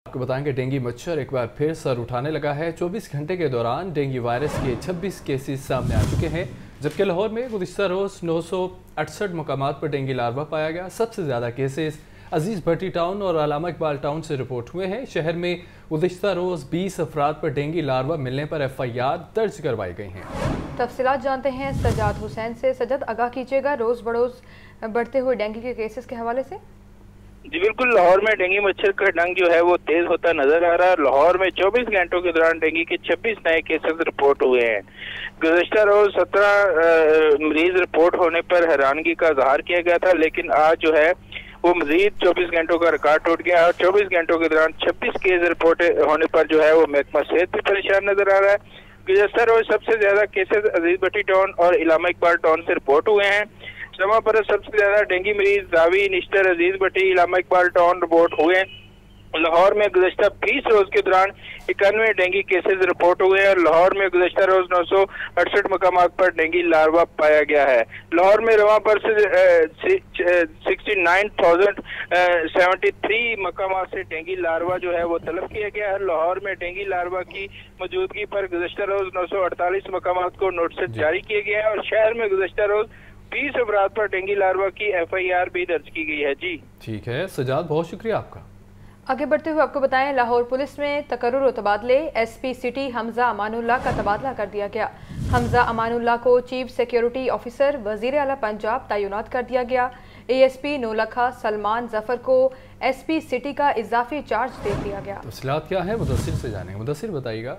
आपको बताएंगे डेंगू मच्छर एक बार फिर सर उठाने लगा है। 24 घंटे के दौरान डेंगू वायरस के 26 केसेस सामने आ चुके हैं, जबकि लाहौर में गुज़िश्ता रोज़ 968 मकामात पर डेंगू लार्वा पाया गया। सबसे ज़्यादा केसेस अजीज़ भट्टी टाउन और अल्लामा इकबाल टाउन से रिपोर्ट हुए हैं। शहर में गुज़िश्ता रोज़ 20 अफराद पर डेंगू लार्वा मिलने पर FIR दर्ज करवाई गई हैं। तफसीलात जानते हैं सज्जाद हुसैन से। सज्जाद, आगाह कीजिएगा रोज़ बरोज़ बढ़ते हुए डेंगू के केसेस के हवाले से। जी बिल्कुल, लाहौर में डेंगू मच्छर का डंक जो है वो तेज होता नजर आ रहा है। लाहौर में 24 घंटों के दौरान डेंगू के 26 नए केसेस रिपोर्ट हुए हैं। गुज़िश्ता रोज 17 मरीज रिपोर्ट होने पर हैरानगी का इजहार किया गया था, लेकिन आज जो है वो मजीद 24 घंटों का रिकॉर्ड टूट गया और 24 घंटों के दौरान 26 केस रिपोर्ट होने पर जो है वो महकमा सेहत भी परेशान नजर आ रहा है। गुज़िश्ता रोज सबसे ज्यादा केसेस अजीज भट्टी टाउन और अल्लामा इकबाल टाउन से रिपोर्ट हुए हैं। जमा पर सबसे ज्यादा डेंगू मरीज दावी, निश्तर, अजीज भट्टी, अल्लामा इकबाल टाउन रिपोर्ट हुए। लाहौर में गुज़िश्ता 20 रोज के दौरान 91 डेंगू केसेस रिपोर्ट हुए हैं और लाहौर में गुज़िश्ता रोज 968 मकामात पर डेंगू लार्वा पाया गया है। लाहौर में रवा पर से 69,073 मकामात से डेंगू लार्वा जो है वो तलब किया गया है। लाहौर में डेंगू लार्वा की मौजूदगी पर गुज़िश्ता रोज 948 मकामात को नोटिस जारी किए गए हैं और शहर में गुज़िश्ता रोज 20 अफराद पर डेंगू लार्वा की FIR भी दर्ज की गई है। जी ठीक है सजाद, बहुत शुक्रिया आपका। आगे बढ़ते हुए आपको बताएं, लाहौर पुलिस में तकर्रुर और तबादले। SP सिटी हमजा अमानुल्लाह का तबादला कर दिया गया। हमजा अमानुल्लाह को चीफ सिक्योरिटी ऑफिसर वजीर आला पंजाब तैनात कर दिया गया। ASP नौलखा सलमान जफर को SP सिटी का इजाफी चार्ज दे दिया गया। तफसीलात क्या है मुदस्सिर से जानेंगे। मुदस्सिर बताइएगा।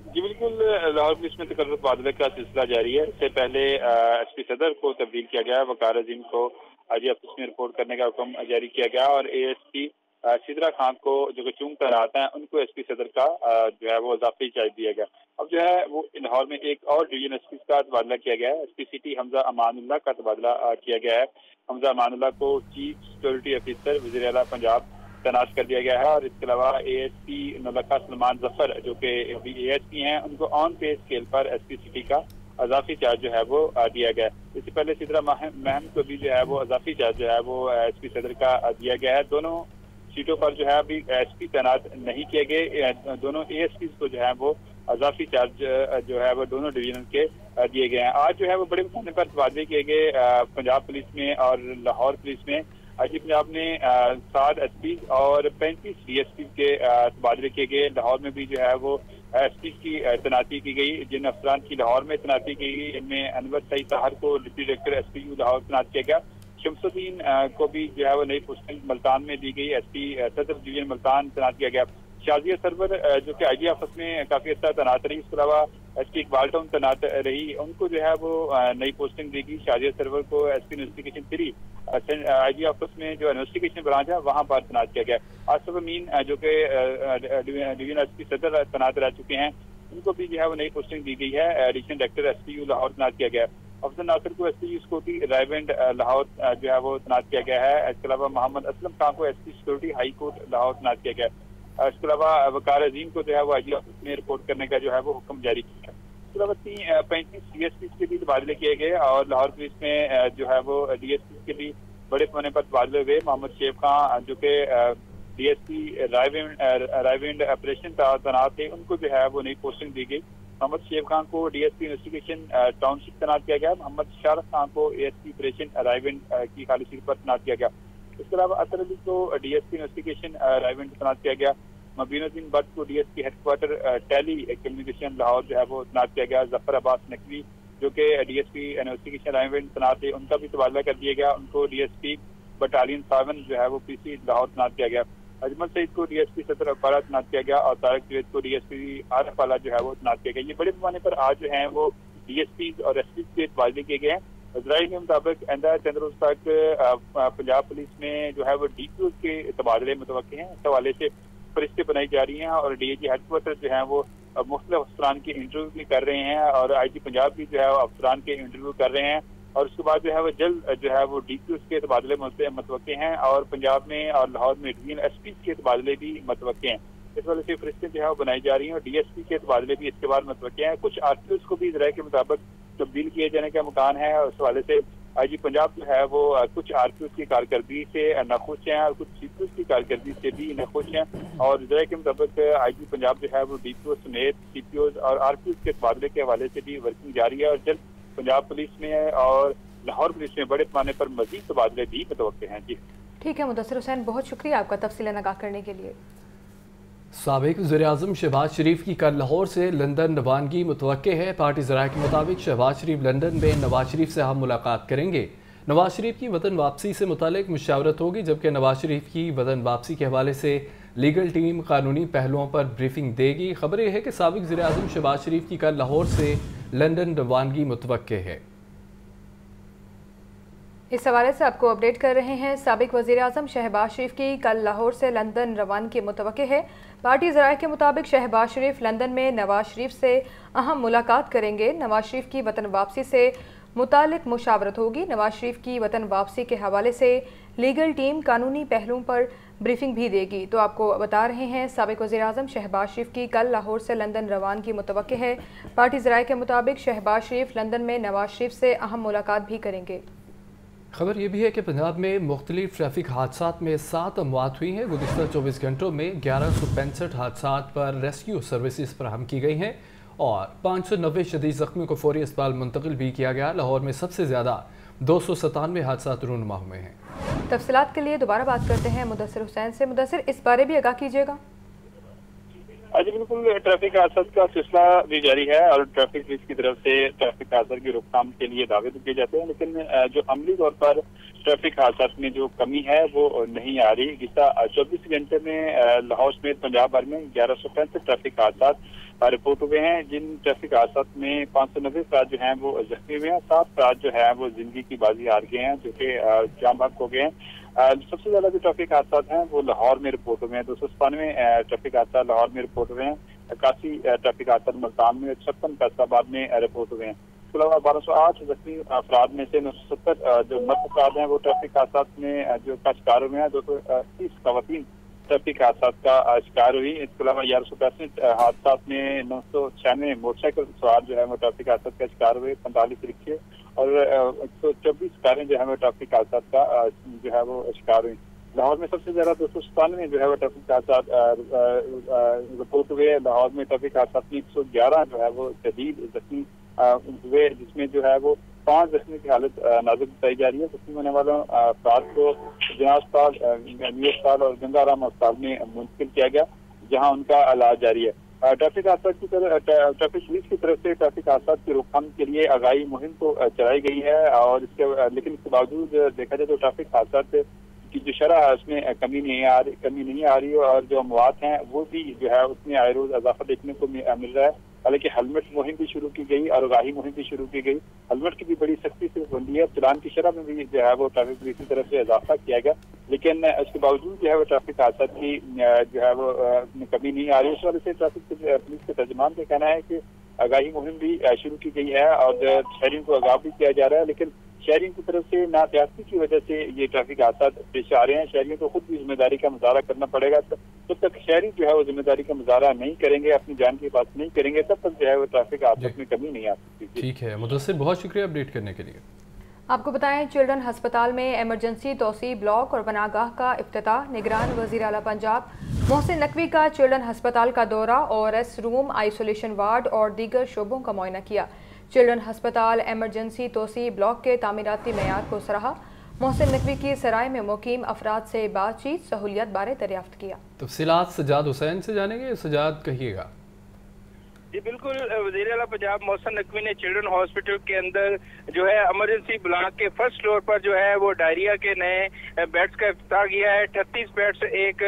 जी बिल्कुल, लाहौर पुलिस में तकर्रुर तबादले का सिलसिला जारी है। इससे पहले SP सदर को तब्दील किया गया, वकार अजीम को IG ऑफिस में रिपोर्ट करने का हुक्म जारी किया गया और ASP सिदरा खान को जो कि चुंग तैनात हैं उनको SP सदर का जो है वो इजाफी चार्ज दिया गया। अब जो है वो लाहौर में एक और डिवीजन SP का तबादला किया गया है। SP सिटी हमजा अमानुल्लाह का तबादला किया गया है। हमजा अमानुल्लाह को चीफ सिक्योरिटी ऑफिसर वज़ीर आला पंजाब तैनात कर दिया गया है और इसके अलावा ASP नौलखा सलमान जफर जो कि अभी ASP हैं उनको ऑन पे स्केल पर SP सिटी का अजाफी चार्ज जो है वो दिया गया है। इससे पहले सिदरा महम को भी जो है वो अजाफी चार्ज जो है वो SP सदर का दिया गया है। दोनों सीटों पर जो है अभी SP तैनात नहीं किए गए। दोनों ASP को जो है वो अजाफी चार्ज जो है वो दोनों डिवीजन के दिए गए हैं। आज जो है वो बड़े पैमाने पर तबादले किए गए पंजाब पुलिस में और लाहौर पुलिस में। IG पंजाब ने 7 SP और 35 DSP के तबादले किए गए। लाहौर में भी जो है वो SP की तैनाती की गई। जिन अफसरान की लाहौर में तैनाती की गई इनमें अनवर सईद ताहर को डिप्टी डायरेक्टर SPU लाहौर तैनात किया गया। शमसुद्दीन को भी जो है वो नई पोस्टिंग मुल्तान में दी गई। SP सदर डिवीजन मुल्तान तैनात किया गया। शाजिया सरवर जो कि IG ऑफिस में काफी अच्छा तैनात रही, इसके अलावा SP इकबाल टाउन तैनात रही, उनको जो है वो नई पोस्टिंग दी गई। शाजिया सरवर को SP इन्वेस्टिगेशन 3 IG ऑफिस में जो इन्वेस्टिगेशन ब्रांच है वहां पर तैनात किया गया। आसिफ अमीन जो कि डिवीजन SP सदर तैनात रह चुके हैं उनको भी जो है वो नई पोस्टिंग दी गई है। एडिशनल डायरेक्टर SPU लाहौर तैनात किया गया। अफजल नासिर को SP सिक्योरिटी रायवेंड लाहौर जो है वो तैनात किया गया है। इसके अलावा मोहम्मद असलम खान को SP security high court Lahore तैनात किया गया। इसके अलावा वकार अजीम को जो है वो IG ऑफिस में रिपोर्ट करने का जो है वो हुक्म जारी किया। इसके अलावा 35 DSP के भी तबादले किए गए और लाहौर पुलिस में जो है वो DSP के भी बड़े पैमाने पर तबादले हुए। मोहम्मद शेफ खान जो कि DSP रायविंड ऑपरेशन तैनात थे उनको जो है वो नई पोस्टिंग दी गई। मोहम्मद शेफ खान को DSP इन्वेस्टिगेशन टाउनशिप तैनात किया गया। मोहम्मद शारफ खान को ASP ऑपरेशन रायविंड की खाली सीट पर तैनात किया गया। इसके अलावा असर अली को DSP इन्वेस्टिगेशन रायविंड तैनात किया गया। मबीनुद्दीन भट्ट को DSP headquarter telecommunication Lahore जो है वो तैनात किया गया। जफर अब्बास नकवी जो कि DSP इन्वेस्टिगेशन रायविंड तैनात थे उनका भी तबादला कर दिया गया। उनको DSP बटालियन 7 जो है वो PC लाहौर तैनात किया गया। अजमल सईद को DSP सदर अखबार तैनात किया गया और तारक जवेद को DSP आरफ वाला जो है वो तैनात किया गया। ये बड़े पैमाने पर आज जो है वो DSP और SP के तबादले किए गए हैं। इजराइल के मुताबिक आइंदा चंद रोज तक पंजाब पुलिस में जो है वो DPO के तबादले मुतवक्किल हैं। इस हवाले से फरिश्ते बनाई जा रही हैं और DIG हेडक्वार्टर जो है वो मुख्तलिफ अफसरान के इंटरव्यू भी कर रहे हैं और IG पंजाब भी जो है अफसरान के इंटरव्यू कर रहे हैं और उसके बाद जो है वो जल्द जो है वो DPO के तबादले मुतवक्किल हैं और पंजाब में और लाहौर में डिवीजन SP के तबादले भी मुतवक्किल हैं। इस वजह से फरिश्ते जो है वो बनाई जा रही हैं और DSP के तबादले भी इसके बाद मुतवक्किल हैं। कुछ RPOs को भी इजराइल के मुताबिक तब्दील किए जाने का मकान है और उस हवाले से IG पंजाब जो है वो कुछ RPOs की कारकर्दगी से नाखुश हैं और कुछ CPOs की कारकर्दगी से भी नाखुश हैं। और जरा के मुताबिक IG पंजाब जो है वो DPO समेत CPOs और RPOs के तबादले के हवाले से भी वर्किंग जारी है और जल्द पंजाब पुलिस में और लाहौर पुलिस में बड़े पैमाने पर मजीद तबादले भी मुतवक्के हैं। जी ठीक है मुदस्सिर हुसैन, बहुत शुक्रिया आपका तफसीलन आगाह करने के लिए। साबिक वज़ीर-ए-आज़म शहबाज शरीफ की कल लाहौर से लंदन रवानगी मुतवक्के है। पार्टी ज़राए के मुताबिक शहबाज शरीफ लंदन में नवाज शरीफ से हम मुलाकात करेंगे। नवाज शरीफ की वतन वापसी से मुतालिक मुशावरत होगी, जबकि नवाज शरीफ की वतन वापसी के हवाले से लीगल टीम कानूनी पहलुओं पर ब्रीफिंग देगी। खबर यह है कि साबिक वज़ीर-ए-आज़म शहबाज शरीफ की कल लाहौर से लंदन रवानगी मुतवक्के है। इस हवाले से आपको अपडेट कर रहे हैं। साबिक वज़ीर-ए-आज़म शहबाज शरीफ की कल लाहौर से लंदन रवानगी मुतवक्के है। पार्टी ज़राए के मुताबिक शहबाज शरीफ लंदन में नवाज शरीफ से अहम मुलाकात करेंगे। नवाज शरीफ की वतन वापसी से मुतालिक मुशावरत होगी। नवाज शरीफ की वतन वापसी के हवाले से लीगल टीम कानूनी पहलुओं पर ब्रीफिंग भी देगी। तो आपको बता रहे हैं साबिक वज़ीर-ए-आज़म शहबाज शरीफ की कल लाहौर से लंदन रवानगी मुतवक्के है। पार्टी ज़राए के मुताबिक शहबाज शरीफ लंदन में नवाज शरीफ से अहम मुलाकात भी करेंगे। खबर ये भी है कि पंजाब में मुख्तलिफ ट्रैफिक हादसात में 7 अमवात हुई हैं। गुज़िश्ता 24 घंटों में 1165 हादसात पर रेस्क्यू सर्विसेज फराहम की गई हैं और 590 शदीद ज़ख्मियों को फौरी अस्पताल मुंतकिल भी किया गया। लाहौर में सबसे ज़्यादा 297 हादसात रूनुमा हुए हैं। तफसीलात के लिए दोबारा बात करते हैं मुदस्सिर हुसैन से। मुदस्सिर, इस बारे भी आगाह कीजिएगा। जी बिल्कुल, ट्रैफिक हादसा का सिलसिला भी जारी है और ट्रैफिक पुलिस की तरफ से ट्रैफिक हादसा की रोकथाम के लिए दावे तो किए जाते हैं, लेकिन जो अमली तौर पर ट्रैफिक हादसा में जो कमी है वो नहीं आ रही। गुज़िश्ता 24 घंटे में लाहौर समेत पंजाब भर में 1165 ट्रैफिक हादसा रिपोर्ट हुए हैं, जिन ट्रैफिक हादसा में 590 अफराद जो हैं वो जख्मी हुए हैं, 7 अफराद जो है वो जिंदगी की बाजी हार गए हैं, जो कि जाम बहक हो गए हैं। सबसे ज्यादा जो ट्रैफिक हादसा हैं वो लाहौर में रिपोर्ट हुए हैं। 297 ट्रैफिक हादसा लाहौर में रिपोर्ट हुए हैं। 81 ट्रैफिक हादसा मुल्तान में, 56 फैसलाबाद में रिपोर्ट हुए हैं। इसके अलावा 1208 जख्मी अफराद में से 970 जो मर्द अफराद हैं वो ट्रैफिक हादसा में जो का शिकार हुए हैं। 230 खवातीन ट्रैफिक हादसा का शिकार हुई। इसके अलावा 1165 हादसा में 996 मोटरसाइकिल सवार जो है वो ट्रैफिक हादसा का शिकार हुए। 45 रिक्शे और 124 कारें जो है वो ट्रैफिक हादसा का जो है वो शिकार हुई। लाहौर में सबसे ज्यादा 297 जो है वो ट्रैफिक हादसा रिपोर्ट हुए। लाहौर में ट्रैफिक हादसा 111 जो है वो शदीद जख्मी हुए, जिसमें जो है वो 5 जख्मी की हालत नाजुक बताई जा रही है। जख्मी होने वालों अफराद को जिना अस्पताल, न्यू अस्पताल और गंगाराम अस्पताल में मुंतकिल किया गया, जहाँ उनका इलाज जारी है। ट्रैफिक हादसा की तरफ ट्रैफिक पुलिस की तरफ से ट्रैफिक हादसा की रोकथाम के लिए आगाही मुहिम तो चलाई गई है और लेकिन इसके बावजूद देखा जाए तो ट्रैफिक हादसा की जो शरह है उसमें कमी नहीं आ रही और जो अमवात हैं वो भी जो है उसमें आए रोज इजाफा देखने को मिल रहा है। हालांकि हेलमेट मुहिम भी शुरू की गई और आगाही मुहिम भी शुरू की गई। हेलमेट की भी बड़ी सख्ती से पाबंदी है। चलान की शरह में भी जो है वो ट्रैफिक पुलिस की तरफ से इजाफा किया गया, लेकिन इसके बावजूद जो है वो ट्रैफिक हादसा की जो है वो कमी नहीं आ रही। इस वजह से ट्रैफिक पुलिस के तर्जुमान का कहना है कि आगाही मुहिम भी शुरू की गई है और शहरियों को आगाह भी किया जा रहा है, लेकिन शहरियों की तरफ से नातयासी की वजह से ये ट्रैफिक हादसा पेश आ रहे हैं। शहरियों को खुद भी जिम्मेदारी का मुजाहरा करना पड़ेगा। जब तक शहरी जो है वो जिम्मेदारी का मुजाहरा नहीं करेंगे, अपनी जान की बात नहीं करेंगे, तब तक जो है वो ट्रैफिक हादसा में कमी नहीं आ सकती। ठीक है मुदस्सिर, बहुत शुक्रिया अपडेट करने के लिए। आपको बताएं, चिल्ड्रन हस्पताल में एमरजेंसी तोसी ब्लॉक और बनागाह का इफ्तिताह। निगरान वज़ीर आला पंजाब मोहसिन नकवी का चिल्ड्रन हस्पताल का दौरा और एस रूम, आइसोलेशन वार्ड और दीगर शोबों का मुआयना किया। चिल्ड्रन हस्पताल एमरजेंसी तोसी ब्लॉक के तामीराती मयार को सराहा। मोहसिन नकवी की सराय में मुकीम अफराद से बातचीत, सहूलियत बारे दरियाफ्त किया। तफसीलात सजाद हुसैन से जानेंगे। सजाद, कहिएगा। जी बिल्कुल, वज़ीर आला पंजाब मोहसिन नकवी ने चिल्ड्रन हॉस्पिटल के अंदर जो है इमरजेंसी ब्लॉक के फर्स्ट फ्लोर पर जो है वो डायरिया के नए बेड्स का इफ्तिताह किया है। 38 बेड्स एक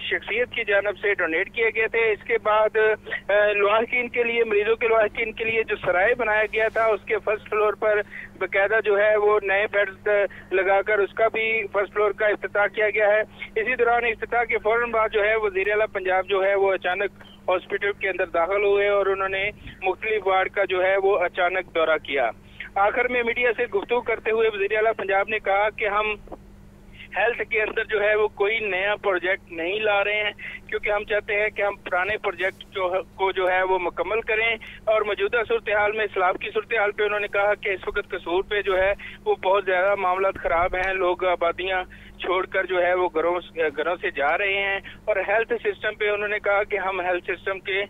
शख्सियत की जानब से डोनेट किए गए थे। इसके बाद लवाहकीन के लिए, मरीजों के लवाहकीन के लिए जो सराय बनाया गया था उसके फर्स्ट फ्लोर पर बाकायदा जो है वो नए बेड्स लगाकर उसका भी फर्स्ट फ्लोर का इफ्तिताह किया गया है। इसी दौरान इफ्तिताह के फौरन बाद जो है वज़ीर आला पंजाब जो है वो अचानक हॉस्पिटल के अंदर दाखिल हुए और उन्होंने मुख्तलिफ वार्ड का जो है वो अचानक दौरा किया। आखिर में मीडिया से गुफ्तगू करते हुए वज़ीर आला पंजाब ने कहा कि हम हेल्थ के अंदर जो है वो कोई नया प्रोजेक्ट नहीं ला रहे हैं, क्योंकि हम चाहते हैं कि हम पुराने प्रोजेक्ट को जो है वो मुकम्मल करें। और मौजूदा सूरत हाल में, सैलाब की सूरत हाल पे उन्होंने कहा कि इस वक्त कसूर पे जो है वो बहुत ज्यादा मामला खराब हैं, लोग आबादियां छोड़कर जो है वो घरों से जा रहे हैं। और हेल्थ सिस्टम पे उन्होंने कहा कि हम हेल्थ सिस्टम के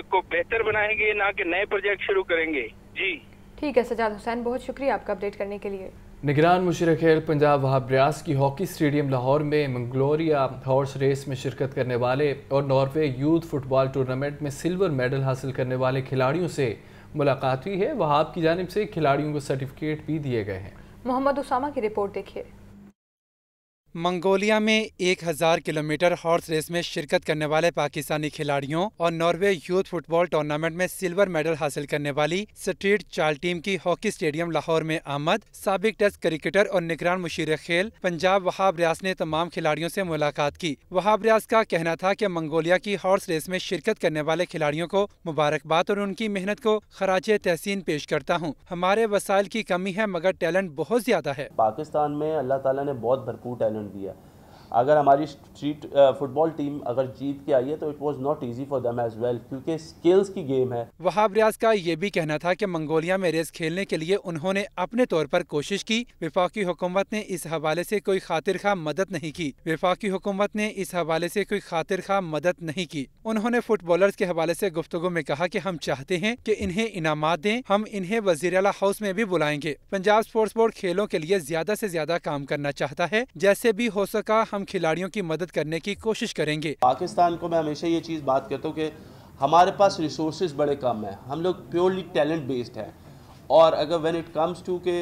को बेहतर बनाएंगे, ना कि नए प्रोजेक्ट शुरू करेंगे। जी ठीक है सजाद हुसैन, बहुत शुक्रिया आपका अपडेट करने के लिए। निगरान मुशीर खेल पंजाब वहाब रियाज की हॉकी स्टेडियम लाहौर में मंगलोरिया हॉर्स रेस में शिरकत करने वाले और नॉर्वे यूथ फुटबॉल टूर्नामेंट में सिल्वर मेडल हासिल करने वाले खिलाड़ियों से मुलाकात हुई है। वहाब की जानिब से खिलाड़ियों को सर्टिफिकेट भी दिए गए हैं। मोहम्मद उसामा की रिपोर्ट देखिए। मंगोलिया में 1000 किलोमीटर हॉर्स रेस में शिरकत करने वाले पाकिस्तानी खिलाड़ियों और नॉर्वे यूथ फुटबॉल टूर्नामेंट में सिल्वर मेडल हासिल करने वाली स्ट्रीट चाल टीम की हॉकी स्टेडियम लाहौर में आमद। साबिक टेस्ट क्रिकेटर और निगरान मुशीर खेल पंजाब वहाब रियाज ने तमाम खिलाड़ियों से मुलाकात की। वहाब रियाज का कहना था कि मंगोलिया की हॉर्स रेस में शिरकत करने वाले खिलाड़ियों को मुबारकबाद और उनकी मेहनत को खराज तहसीन पेश करता हूँ। हमारे वसाइल की कमी है मगर टैलेंट बहुत ज्यादा है। पाकिस्तान में अल्लाह ताला ने बहुत भरपूर टैलेंट दिया। अगर हमारी स्ट्रीट फुटबॉल टीम अगर जीत के आई है तो it was not easy for them as well, क्योंकि स्किल्स की गेम है। वहाब रियाज का ये भी कहना था कि मंगोलिया में रेस खेलने के लिए उन्होंने अपने तौर पर कोशिश की। वफाकी हुकूमत ने इस हवाले से कोई खातिर खा मदद नहीं की। वफाकी हुकूमत ने इस हवाले से कोई खातिर खा मदद नहीं की। उन्होंने फुटबॉलर्स के हवाले से गुफ्तगू में कहा कि हम चाहते हैं कि इन्हें इनामात दें, हम इन्हें वज़ीर आला हाउस में भी बुलाएंगे। पंजाब स्पोर्ट्स बोर्ड खेलों के लिए ज्यादा से ज्यादा काम करना चाहता है, जैसे भी हो सका हम खिलाड़ियों की मदद करने की कोशिश करेंगे। पाकिस्तान को मैं हमेशा ये चीज़ बात करता हूँ कि हमारे पास रिसोर्सेज बड़े कम है, हम लोग प्योरली टैलेंट बेस्ड है। और अगर व्हेन इट कम्स टू के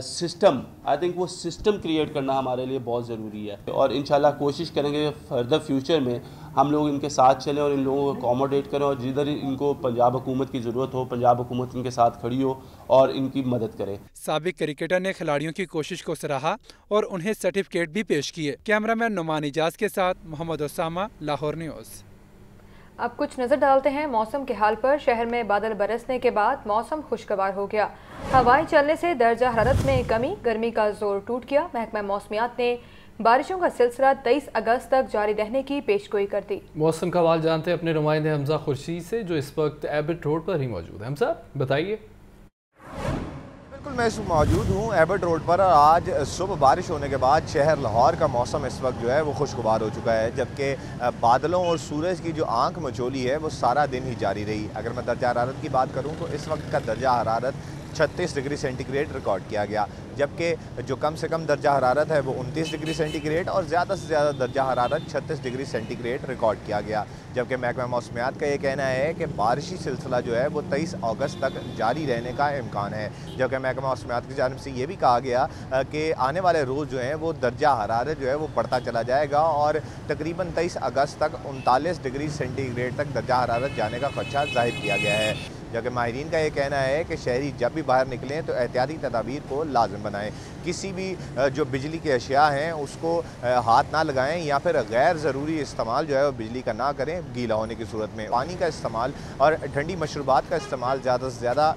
सिस्टम, आई थिंक वो सिस्टम क्रिएट करना हमारे लिए बहुत ज़रूरी है। और इंशाल्लाह कोशिश करेंगे फर्दर फ्यूचर में हम लोग इनके साथ चलें और इन लोगों को अकोमोडेट करें, और जिधर इनको पंजाब हुकूमत की ज़रूरत हो पंजाब हुकूमत इनके साथ खड़ी हो और इनकी मदद करे। साबिक क्रिकेटर ने खिलाड़ियों की कोशिश को सराहा और उन्हें सर्टिफिकेट भी पेश किए। कैमरामैन नुमान इजाज के साथ मोहम्मद उसामा, लाहौर न्यूज़। अब कुछ नजर डालते हैं मौसम के हाल पर। शहर में बादल बरसने के बाद मौसम खुशगवार हो गया। हवाएं चलने से दर्जा हरारत में कमी, गर्मी का जोर टूट गया। महकमा मौसमियात ने बारिशों का सिलसिला 23 अगस्त तक जारी रहने की पेशगोई कर दी। मौसम का हाल जानते हैं अपने नुमाइंदे हमजा खुर्शीद से, जो इस वक्त एबट रोड पर ही मौजूद है। हमजा बताइए। बिल्कुल मैं मौजूद हूँ एबट रोड पर। आज सुबह बारिश होने के बाद शहर लाहौर का मौसम इस वक्त जो है वो खुशगवार हो चुका है, जबकि बादलों और सूरज की जो आंख मचोली है वो सारा दिन ही जारी रही। अगर मैं दर्जा हरारत की बात करूँ तो इस वक्त का दर्जा हरारत 36 डिग्री सेंटीग्रेड रिकॉर्ड किया गया, जबकि जो कम से कम दर्जा हरारत है वो 29 डिग्री सेंटीग्रेड और ज़्यादा से ज़्यादा दर्जा हरारत 36 डिग्री सेंटीग्रेड रिकॉर्ड किया गया। जबकि महकमा मौसमियात का ये कहना है कि बारिशी सिलसिला जो है वो 23 अगस्त तक जारी रहने का इम्कान है। जबकि महकमा मौसमियात की जानिब से ये भी कहा गया कि आने वाले रोज़ जो है वो दर्जा हरारत जो है वो बढ़ता चला जाएगा और तकरीबन 23 अगस्त तक 39 डिग्री सेंटीग्रेड तक दर्जा हरारत जाने का खदशा जाहिर किया गया है। जबकि माहिरीन का ये कहना है कि शहरी जब भी बाहर निकलें तो एहतियाती तदाबीर को लाजिम बनाएं। किसी भी जो बिजली के अशिया हैं उसको हाथ ना लगाएं या फिर गैर ज़रूरी इस्तेमाल जो है वो बिजली का ना करें गीला होने की सूरत में। पानी का इस्तेमाल और ठंडी मशरूबात का इस्तेमाल ज़्यादा से ज़्यादा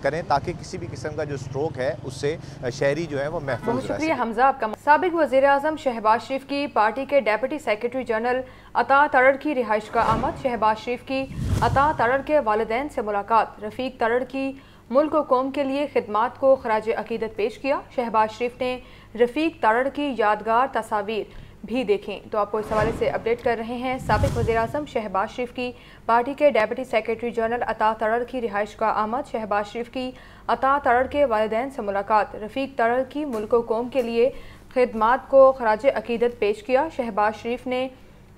करें ताकि किसी भी किस्म का जो स्ट्रोक है उससे शहरी जो है वो महफूज रहे। शुक्रिया हमजा आपका। साबिक वज़ीर आज़म शहबाज शरीफ की पार्टी के डेप्यूटी सेक्रेटरी जनरल अता तड़र की रिहाइश का आमद। शहबाज शरीफ की अता तड़र के वालिदैन से मुलाकात। रफ़ीक तड़र की मुल्क व कौम के लिए खिदमात को खराज अकीदत पेश किया। शहबाज शरीफ ने रफ़ीक तड़र की यादगार तस्वीर भी देखें। तो आपको इस हवाले से अपडेट कर रहे हैं। साबिक वज़ीर आज़म शहबाज शरीफ की पार्टी के डेप्यूटी सेक्रेटरी जनरल अता तड़र की रिहाइश का आमद। शहबाज शरीफ की अता तड़र के वालिदैन से मुलाकात। रफ़ीक तड़र की मुल्क व कौम के लिए खिदमात को खराज अकीदत पेश किया। शहबाज शरीफ ने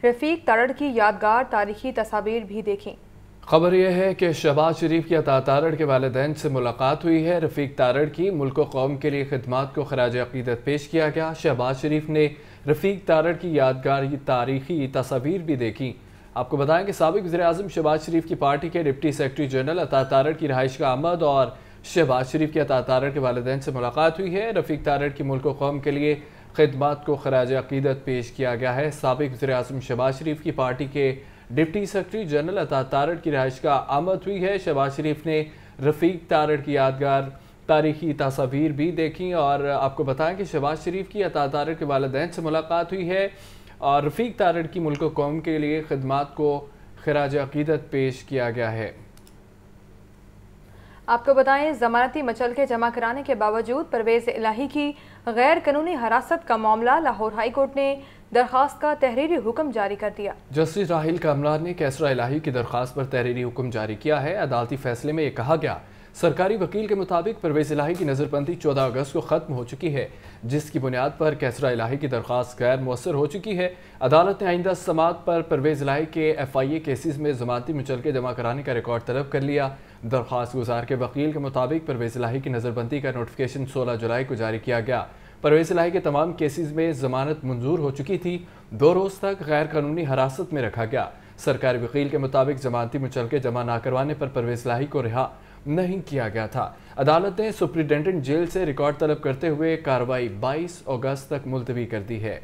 रफ़ीक तड़र की यादगार तारीखी तस्वीर भी देखी। खबर यह है कि शहबाज शरीफ की अता तारड़ के वालिदैन से मुलाकात हुई है। रफ़ीक तारड़ की मुल्क व कौम के लिए खिदमात को खराज अकीदत पेश किया गया। शहबाज शरीफ ने रफ़ीक तारड़ की यादगार तारीखी तस्वीर भी देखी। आपको बताएं कि साबिक वज़ीर आज़म शहबाज शरीफ की पार्टी के डिप्टी सेक्रेटरी जनरल अता तारड़ की रिहाइश का आमद और शहबाज शरीफ की अता तारड़ के वालिदैन से मुलाकात हुई है। रफ़ीक तारड़ की मुल्क व कौम के लिए खिदमात को खराज अकीदत पेश किया गया है। साबिक वज़ीर आज़म शहबाज शरीफ की पार्टी के डिप्टी सेक्रेटरी जनरल अता तारड़ की रिहाइश का आमद हुई है। शहबाज शरीफ ने रफ़ीक तारड़ की यादगार तारीखी तस्वीर भी देखी। और आपको बताएं कि शहबाज शरीफ की अता तारड़ के वालिदैन से मुलाकात हुई है और रफ़ीक तारड़ की मुल्क कौम के लिए खिदमात को खिराज अकीदत पेश किया गया है। आपको बताएं, जमानती मचल के जमा कराने के बावजूद परवेज़ इलाही की गैर कानूनी हिरासत का मामला लाहौर हाई कोर्ट ने दरख्वास्त का तहरीरी हुक्म जारी कर दिया। जस्टिस राहिल कामरान ने कैसरा इलाही की दरख्वास्त पर तहरीरी हुक्म जारी किया है। अदालती फैसले में यह कहा गया, सरकारी वकील के मुताबिक परवेज़ इलाही की नज़रबंदी 14 अगस्त को ख़त्म हो चुकी है, जिसकी बुनियाद पर कैसरा इलाही की दरख्वास्त गैर मुअस्सर हो चुकी है। अदालत ने आइंदा समाअत पर परवेज़ इलाही के FIA केसेस में ज़मानती मुचलके जमा कराने का रिकॉर्ड तलब कर लिया। दरख्वास्त गुजार के वकील के मुताबिक परवेज़ इलाही की नज़रबंदी का नोटिफिकेशन 16 जुलाई को जारी किया गया। परवेज़ इलाही के तमाम केसेस में ज़मानत मंजूर हो चुकी थी। 2 रोज़ तक गैर कानूनी हिरासत में रखा गया। सरकारी वकील के मुताबिक ज़मानती मुचलके जमा न करवाने पर परवेज़ इलाही को रिहा नहीं किया गया था। अदालत ने सुप्रिटेंडेंट जेल से रिकॉर्ड तलब करते हुए कार्रवाई 22 अगस्त तक मुलतवी कर दी है।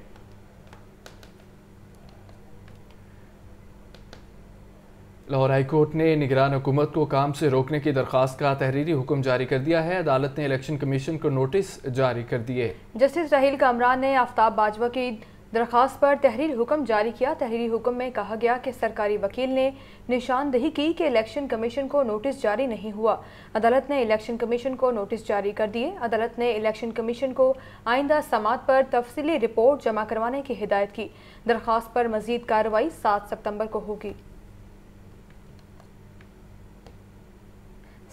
लाहौर हाई कोर्ट ने निगरान हुकूमत को काम से रोकने की दरख्वास्त का तहरीरी हुक्म जारी कर दिया है। अदालत ने इलेक्शन कमीशन को नोटिस जारी कर दिए। जस्टिस राहिल कामरान ने आफ्ताब बाजवा की दरख्वास्त पर तहरीरी हुक्म जारी किया। तहरीरी हुक्म में कहा गया कि सरकारी वकील ने निशानदही की कि इलेक्शन कमीशन को नोटिस जारी नहीं हुआ। अदालत ने इलेक्शन कमीशन को नोटिस जारी कर दिए। अदालत ने इलेक्शन कमीशन को आइंदा समाअत पर तफसीली रिपोर्ट जमा करवाने की हिदायत की। दरख्वास्त पर मजीद कार्रवाई 7 सितंबर को होगी।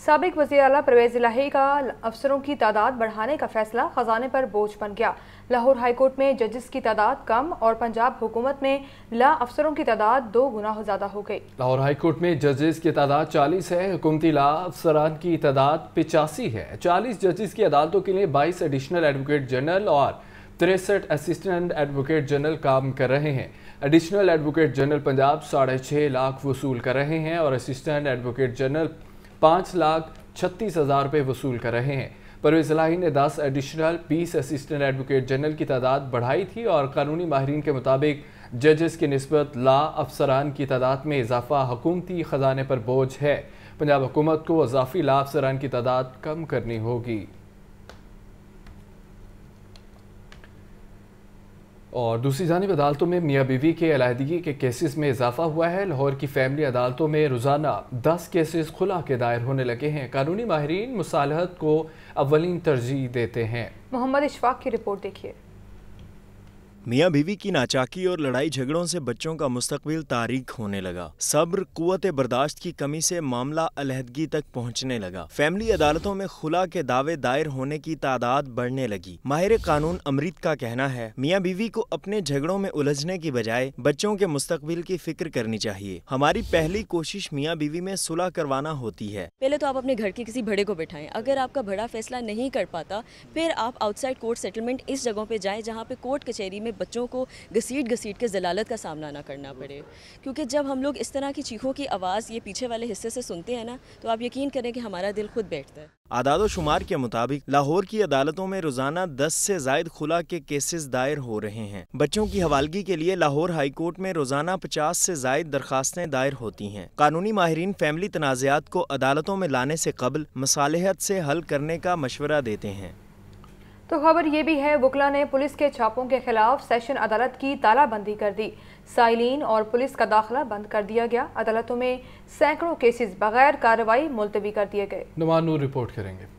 साबिक वज़ीर आला परवेज़ इलाही का अफसरों की तादाद बढ़ाने का फैसला खजाने पर बोझ बन गया। लाहौर हाई कोर्ट में जजेस की तादाद कम और पंजाब हुकूमत में ला अफसरों की तादाद 2 गुना ज़्यादा हो गई। लाहौर हाई कोर्ट में जजेस की तादाद 40 है, हुकूमती ला अफसरान की तादाद 85 है। 40 जजेस की अदालतों के लिए 22 एडिशनल एडवोकेट जनरल और 63 असिस्टेंट एडवोकेट जनरल काम कर रहे हैं। Additional advocate general Punjab 6.5 lakh वसूल कर रहे हैं और असिस्टेंट एडवोकेट जनरल 5,36,000 रुपये वसूल कर रहे हैं। परवेज़ इलाही ने 10 एडिशनल 20 असिस्टेंट एडवोकेट जनरल की तादाद बढ़ाई थी और कानूनी माहिरीन के मुताबिक जजेस की निस्बत ला अफसरान की तादाद में इजाफा हुकूमती खजाने पर बोझ है। पंजाब हुकूमत को इजाफी ला अफसरान की तादाद कम करनी होगी। और दूसरी जानिब अदालतों में मियाँ बीवी के अलहदगी के केसेस में इजाफा हुआ है। लाहौर की फैमिली अदालतों में रोज़ाना 10 केसेस खुला के दायर होने लगे हैं। कानूनी माहिरीन मुसालहत को अव्वलीन तरजीह देते हैं। मोहम्मद इशफाक की रिपोर्ट देखिए। मियाँ बीवी की नाचाकी और लड़ाई झगड़ों से बच्चों का मुस्तकबिल तारीक होने लगा। सब्र कुव्वत बर्दाश्त की कमी से मामला अलहदगी तक पहुँचने लगा। फैमिली अदालतों में खुला के दावे दायर होने की तादाद बढ़ने लगी। माहिर कानून अमृत का कहना है, मियाँ बीवी को अपने झगड़ों में उलझने की बजाय बच्चों के मुस्तकबिल की फिक्र करनी चाहिए। हमारी पहली कोशिश मियाँ बीवी में सुलह करवाना होती है। पहले तो आप अपने घर के किसी बड़े को बिठाएं। अगर आपका बड़ा फैसला नहीं कर पाता, फिर आप आउटसाइड कोर्ट सेटलमेंट इस जगहों पे जाएं जहाँ पे कोर्ट कचहरी में बच्चों को घसीट के जलालत का सामना ना करना पड़े। क्योंकि जब हम लोग इस तरह की चीखों की आवाज़ ये पीछे वाले हिस्से से सुनते हैं ना, तो आप यकीन करें कि हमारा दिल खुद बैठता है। आदाद शुमार के मुताबिक लाहौर की अदालतों में रोजाना 10 से जायद खुला के केसेस दायर हो रहे हैं। बच्चों की हवालगी के लिए लाहौर हाई कोर्ट में रोजाना 50 से जायद दरखास्तें दायर होती हैं। कानूनी माहिरीन फैमिली तनाज़ात को अदालतों में लाने से कबल मसालिहत से हल करने का मशवरा देते हैं। तो खबर ये भी है, वकला ने पुलिस के छापों के खिलाफ सेशन अदालत की तालाबंदी कर दी। साइलिन और पुलिस का दाखिला बंद कर दिया गया। अदालतों में सैकड़ों केसेस बगैर कार्रवाई मुलतवी कर दिए गए। नुमान नूर रिपोर्ट करेंगे।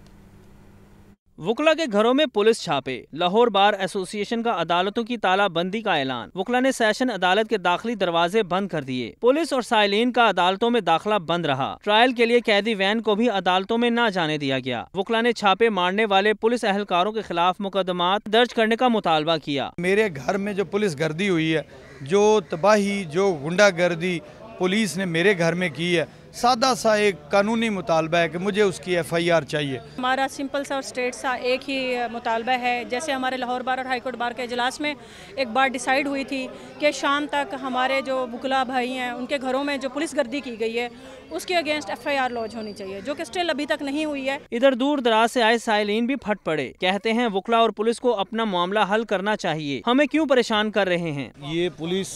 वकला के घरों में पुलिस छापे। लाहौर बार एसोसिएशन का अदालतों की तालाबंदी का ऐलान। वकला ने सेशन अदालत के दाखिली दरवाजे बंद कर दिए। पुलिस और साइलिन का अदालतों में दाखिला बंद रहा। ट्रायल के लिए कैदी वैन को भी अदालतों में न जाने दिया गया। वकला ने छापे मारने वाले पुलिस एहलकारों के खिलाफ मुकदमात दर्ज करने का मुतालबा किया। मेरे घर में जो पुलिस गर्दी हुई है, जो तबाही, जो गुंडागर्दी पुलिस ने मेरे घर में की है, सादा सा एक कानूनी मुतालबा है कि मुझे उसकी FIR चाहिए। हमारा सिंपल सा और स्ट्रेट सा एक ही मुतालबा है। जैसे हमारे लाहौर बार और हाई कोर्ट बार के इजलास में एक बार डिसाइड हुई थी कि शाम तक हमारे जो वकला भाई हैं उनके घरों में जो पुलिस गर्दी की गई है उसके अगेंस्ट FIR लॉन्च होनी चाहिए, जो कि स्टिल अभी तक नहीं हुई है। इधर दूर दराज से आए साइलिन भी फट पड़े। कहते हैं वकला और पुलिस को अपना मामला हल करना चाहिए, हमें क्यों परेशान कर रहे हैं। ये पुलिस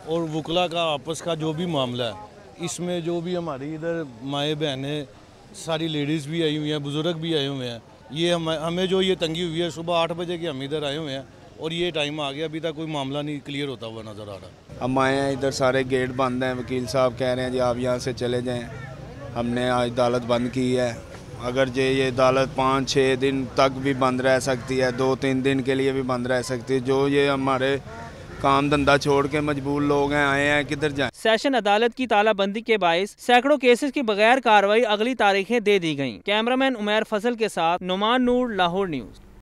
और वकला का आपस का जो भी मामला है, इसमें जो भी हमारी इधर माएँ बहनें, सारी लेडीज़ भी आई हुई हैं, बुज़ुर्ग भी आए हुए हैं, ये हमें जो ये तंगी हुई है, सुबह 8 बजे के हम इधर आए हुए हैं और ये टाइम आ गया, अभी तक कोई मामला नहीं क्लियर होता हुआ नज़र आ रहा। हम आए हैं, इधर सारे गेट बंद हैं, वकील साहब कह रहे हैं जी आप यहाँ से चले जाएं। हमने आज अदालत बंद की है, अगर ये अदालत 5-6 दिन तक भी बंद रह सकती है, 2-3 दिन के लिए भी बंद रह सकती है। जो ये हमारे काम धंधा छोड़ के मजबूर लोग हैं, आए हैं, किधर जाएं। सेशन अदालत की तालाबंदी के बायस सैकड़ों केसेस की बगैर कार्रवाई अगली तारीखें दे दी गईं। कैमरामैन उमैर फजल के साथ नुमान नूर, लाहौर न्यूज़।